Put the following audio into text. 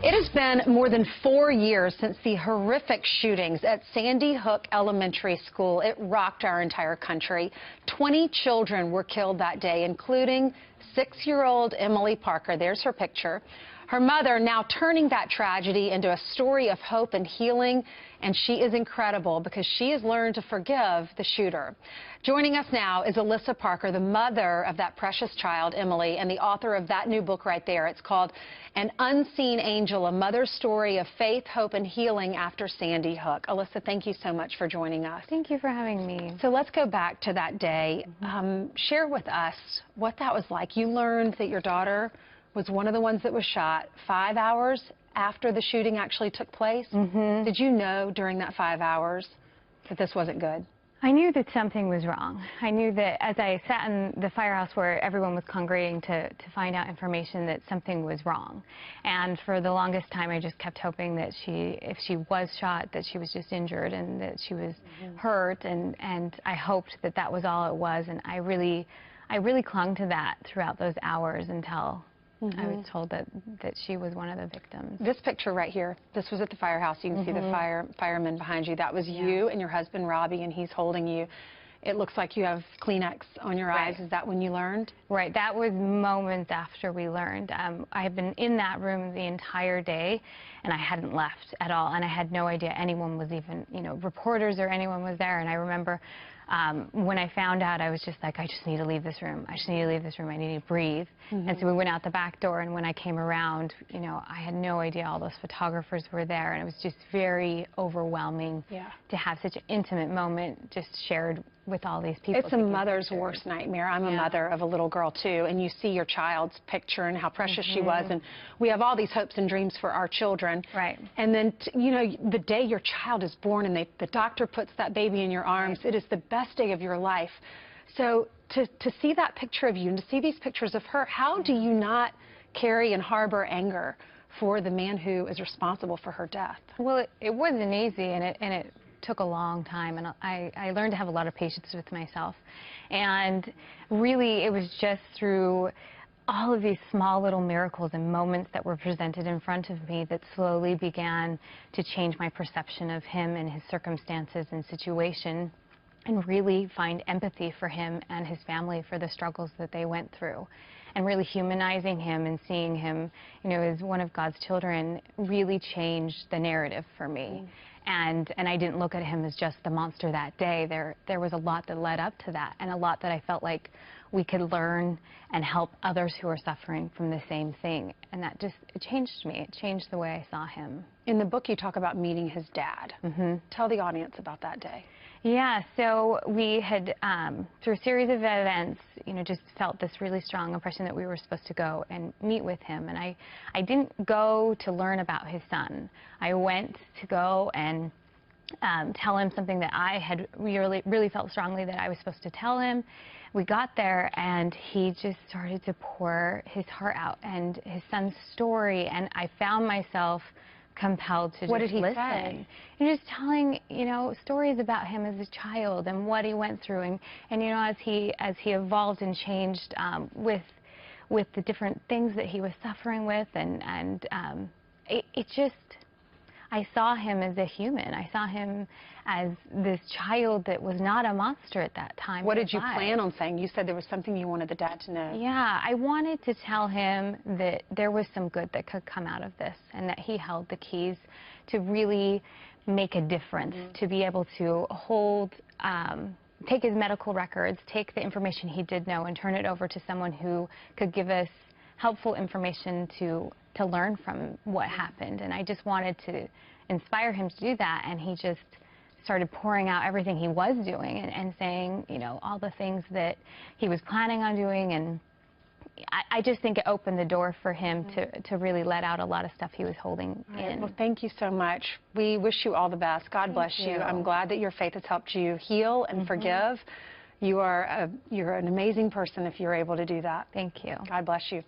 It has been more than 4 years since the horrific shootings at Sandy Hook Elementary School. It rocked our entire country. 20 children were killed that day, including 6-year-old Emily Parker. There's her picture. Her mother now turning that tragedy into a story of hope and healing, and she is incredible because she has learned to forgive the shooter. Joining us now is Alyssa Parker, the mother of that precious child, Emily, and the author of that new book right there. It's called An Unseen Angel, a mother's story of faith, hope, and healing after Sandy Hook. Alyssa, thank you so much for joining us. Thank you for having me. So let's go back to that day. Share with us what that was like. You learned that your daughter was one of the ones that was shot 5 hours after the shooting actually took place. Did you know during that 5 hours that this wasn't good? I knew that something was wrong. I knew that as I sat in the firehouse where everyone was congregating to find out information, that something was wrong. And for the longest time, I just kept hoping that if she was shot, that she was just injured and that she was hurt. And I hoped that that was all it was. And I really clung to that throughout those hours until I was told that she was one of the victims. This picture right here, this was at the firehouse. You can see the firemen behind you. That was you and your husband, Robbie, and he's holding you. It looks like you have Kleenex on your eyes. Is that when you learned? Right. That was moments after we learned. I had been in that room the entire day, and I hadn't left at all, and I had no idea anyone was even, reporters or anyone was there. And I remember when I found out, I was just like, I just need to leave this room. I just need to leave this room. I need to breathe. And so we went out the back door, and when I came around, I had no idea all those photographers were there, and it was just very overwhelming to have such an intimate moment just shared with all these people. It's a mother's worst nightmare. I'm a mother of a little girl, too, and you see your child's picture and how precious she was, and we have all these hopes and dreams for our children. Right. And then, the day your child is born and the doctor puts that baby in your arms, it is the best day of your life. So to see that picture of you and to see these pictures of her, how do you not carry and harbor anger for the man who is responsible for her death? Well, it wasn't easy, and it took a long time, and I learned to have a lot of patience with myself. And really, it was just through all of these small little miracles and moments that were presented in front of me that slowly began to change my perception of him and his circumstances and situation, and really find empathy for him and his family for the struggles that they went through. And really humanizing him and seeing him, as one of God's children really changed the narrative for me. And I didn't look at him as just the monster that day. There was a lot that led up to that, and a lot that I felt like we could learn and help others who are suffering from the same thing. And that it changed me. It changed the way I saw him. In the book, you talk about meeting his dad. Tell the audience about that day. Yeah, so we had, through a series of events, just felt this really strong impression that we were supposed to go and meet with him. And I didn't go to learn about his son. I went to go and tell him something that I had really felt strongly that I was supposed to tell him. We got there, and he just started to pour his heart out and his son's story, and I found myself compelled to just listen. What did he say? And just telling, stories about him as a child and what he went through, and as he evolved and changed with the different things that he was suffering with, and I saw him as a human. I saw him as this child that was not a monster at that time. What did you plan on saying? You said there was something you wanted the dad to know. Yeah, I wanted to tell him that there was some good that could come out of this, and that he held the keys to really make a difference, to be able to hold, take his medical records, take the information he did know, and turn it over to someone who could give us helpful information to learn from what happened. And I just wanted to inspire him to do that, and he just started pouring out everything he was doing and saying, all the things that he was planning on doing. And I just think it opened the door for him to really let out a lot of stuff he was holding in. Well, thank you so much. We wish you all the best. God bless you. I'm glad that your faith has helped you heal and forgive. You're an amazing person if you're able to do that. Thank you. God bless you.